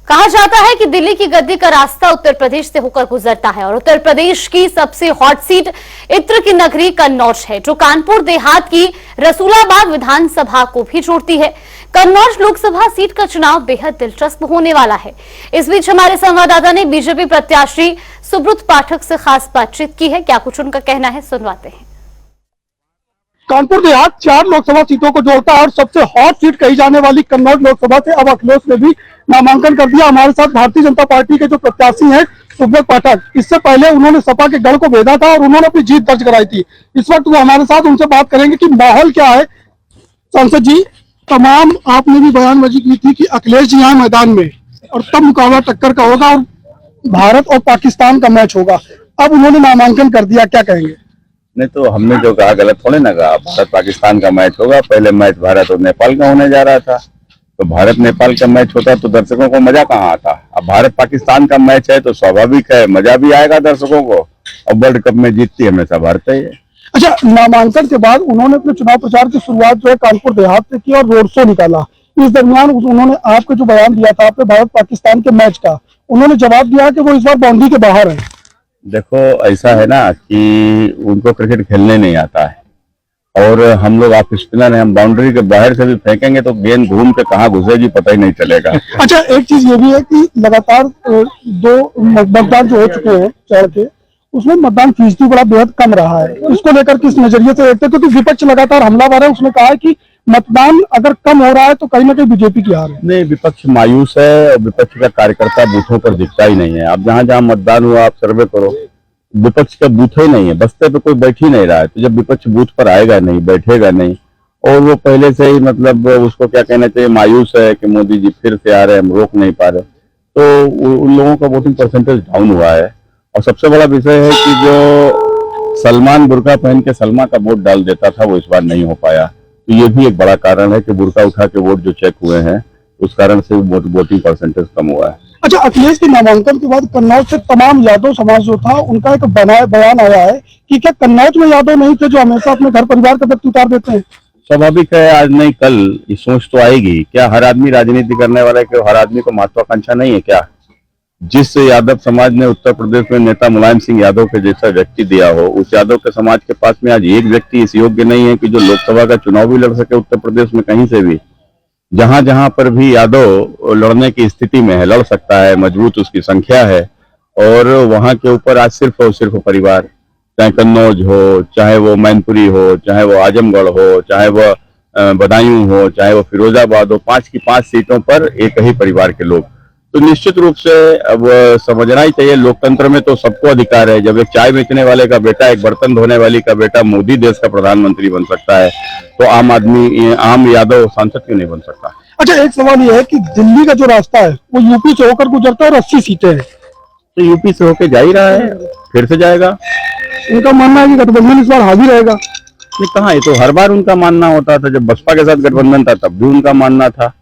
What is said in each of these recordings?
कहा जाता है कि दिल्ली की गद्दी का रास्ता उत्तर प्रदेश से होकर गुजरता है और उत्तर प्रदेश की सबसे हॉट सीट इत्र की नगरी कन्नौज है, जो कानपुर देहात की रसूलाबाद विधानसभा को भी जोड़ती है। कन्नौज लोकसभा सीट का चुनाव बेहद दिलचस्प होने वाला है। इस बीच हमारे संवाददाता ने बीजेपी प्रत्याशी सुब्रत पाठक से खास बातचीत की है। क्या कुछ उनका कहना है, सुनवाते हैं। कानपुर देहात 4 लोकसभा सीटों को जोड़ता है और सबसे हॉट सीट कही जाने वाली कन्नौज लोकसभा से अब अखिलेश ने भी नामांकन कर दिया। हमारे साथ भारतीय जनता पार्टी के जो प्रत्याशी हैं सुब्रत पाठक, इससे पहले उन्होंने सपा के गढ़ को भेदा था और उन्होंने अपनी जीत दर्ज कराई थी। इस वक्त वो हमारे साथ, उनसे बात करेंगे कि माहौल क्या है। सांसद जी, तमाम आपने भी बयानबाजी की थी कि अखिलेश जी यहाँ मैदान में और तब मुकाबला टक्कर का होगा और भारत और पाकिस्तान का मैच होगा। अब उन्होंने नामांकन कर दिया, क्या कहेंगे? नहीं तो हमने जो कहा गलत थोड़े ना कहा। भारत पाकिस्तान का मैच होगा। पहले मैच भारत और नेपाल का होने जा रहा था, तो भारत नेपाल का मैच होता तो दर्शकों को मजा कहाँ आता। अब भारत पाकिस्तान का मैच है तो स्वाभाविक है मजा भी आएगा दर्शकों को। और वर्ल्ड कप में जीतती हमेशा भारत ही है। अच्छा, नामांकन के बाद उन्होंने अपने चुनाव प्रचार की शुरुआत जो है कानपुर देहात से की और रोड शो निकाला। इस दरमियान उन्होंने आपको जो बयान दिया था आपने भारत पाकिस्तान के मैच का, उन्होंने जवाब दिया कि वो इस बार बाउंड्री के बाहर है। देखो, ऐसा है ना कि उनको क्रिकेट खेलने नहीं आता है और हम लोग ऑफ स्पिनर हैं। हम बाउंड्री के बाहर से भी फेंकेंगे तो गेंद घूम के कहाँ घुसेगी पता ही नहीं चलेगा। अच्छा, एक चीज ये भी है कि लगातार 2 मतदान जो हो चुके हैं शहर के, उसमें मतदान फीसदी बड़ा बेहद कम रहा है। इसको लेकर किस नजरिए से देखते हैं? क्योंकि विपक्ष लगातार हमलावर है। उसने कहा है कि मतदान अगर कम हो रहा है तो कहीं ना कहीं बीजेपी की हार है। नहीं, विपक्ष मायूस है और विपक्ष का कार्यकर्ता बूथों पर दिखता ही नहीं है। अब जहाँ जहाँ मतदान हुआ आप सर्वे करो, विपक्ष का बूथ ही नहीं है। बस्ते पे कोई बैठ ही नहीं रहा है। तो जब विपक्ष बूथ पर आएगा नहीं, बैठेगा नहीं, और वो पहले से ही मतलब उसको क्या कहना चाहिए, मायूस है कि मोदी जी फिर से आ रहे हैं, हम रोक नहीं पा रहे, तो उन लोगों का वोटिंग परसेंटेज डाउन हुआ है। और सबसे बड़ा विषय है कि जो सलमान बुर्का पहन के सलमा का वोट डाल देता था वो इस बार नहीं हो पाया। तो ये भी एक बड़ा कारण है कि बुर्का उठा के वोट जो चेक हुए हैं उस कारण से वोटिंग परसेंटेज कम हुआ है। अच्छा, अखिलेश के नामांकन के बाद कन्नौज से तमाम यादव समाज जो था उनका एक बयान आया है कि क्या कन्नौज में यादव नहीं थे जो हमेशा अपने घर परिवार का व्यक्ति उतार देते हैं? स्वाभाविक है, आज नहीं कल ये सोच तो आएगी। क्या हर आदमी राजनीति करने वाला है? कि हर आदमी को महत्वाकांक्षा नहीं है क्या? जिस यादव समाज ने उत्तर प्रदेश में नेता मुलायम सिंह यादव के जैसा व्यक्ति दिया हो, उस यादव के समाज के पास में आज एक व्यक्ति इस योग्य नहीं है कि जो लोकसभा का चुनाव भी लड़ सके उत्तर प्रदेश में कहीं से भी। जहां जहां पर भी यादव लड़ने की स्थिति में है, लड़ सकता है, मजबूत उसकी संख्या है, और वहां के ऊपर आज सिर्फ और सिर्फ परिवार, चाहे कन्नौज हो, चाहे वो मैनपुरी हो, चाहे वो आजमगढ़ हो, चाहे वो बदायूं हो, चाहे वो फिरोजाबाद हो, 5 की 5 सीटों पर एक ही परिवार के लोग। तो निश्चित रूप से अब समझना ही चाहिए, लोकतंत्र में तो सबको अधिकार है। जब एक चाय बेचने वाले का बेटा, एक बर्तन धोने वाली का बेटा मोदी देश का प्रधानमंत्री बन सकता है, तो आम आदमी, आम यादव सांसद क्यों नहीं बन सकता? अच्छा, एक सवाल ये है कि दिल्ली का जो रास्ता है वो यूपी से होकर गुजरता है और 80 सीटें हैं। तो यूपी से होकर जा ही रहा है, फिर से जाएगा। उनका मानना है कि गठबंधन इस बार हावी रहेगा। ये कहाँ, ये तो हर बार उनका मानना होता था। जब बसपा के साथ गठबंधन था तब भी उनका मानना था,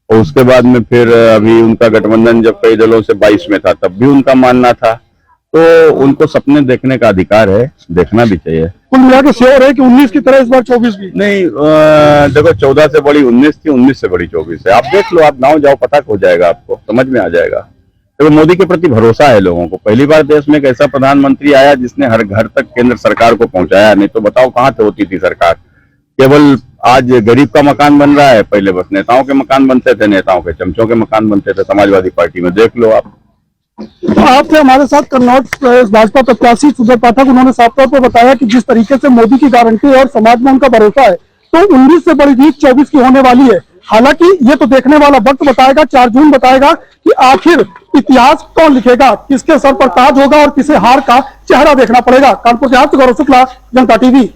और उसके बाद में फिर अभी उनका गठबंधन जब कई दलों से 22 में था तब भी उनका मानना था। तो उनको सपने देखने का अधिकार है, देखना भी चाहिए। कुल मिला के श्योर है कि 19 की तरह इस बार 24 भी नहीं। देखो, 14 से बड़ी 19 थी, 19 से बड़ी 24 है। आप देख लो, आप गाँव जाओ, पता हो जाएगा, आपको समझ में आ जाएगा। देखो, मोदी के प्रति भरोसा है लोगों को। पहली बार देश में एक ऐसा प्रधानमंत्री आया जिसने हर घर तक केंद्र सरकार को पहुंचाया। नहीं तो बताओ कहाँ से होती थी सरकार। केवल आज गरीब का मकान बन रहा है, पहले बस नेताओं के मकान बनते थे, नेताओं के चमचों के मकान बनते थे। समाजवादी पार्टी में देख लो आप। तो आपसे हमारे साथ कन्नौज भाजपा प्रत्याशी सुब्रत पाठक, उन्होंने साफ तौर पर बताया कि जिस तरीके से मोदी की गारंटी और समाज में उनका भरोसा है, तो 19 से बड़ी जीत 24 की होने वाली है। हालांकि ये तो देखने वाला वक्त बताएगा, 4 जून बताएगा कि आखिर इतिहास कौन लिखेगा, किसके सर पर ताज होगा और किसे हार का चेहरा देखना पड़ेगा। कानपुर से गौरव शुक्ला, जनता टीवी।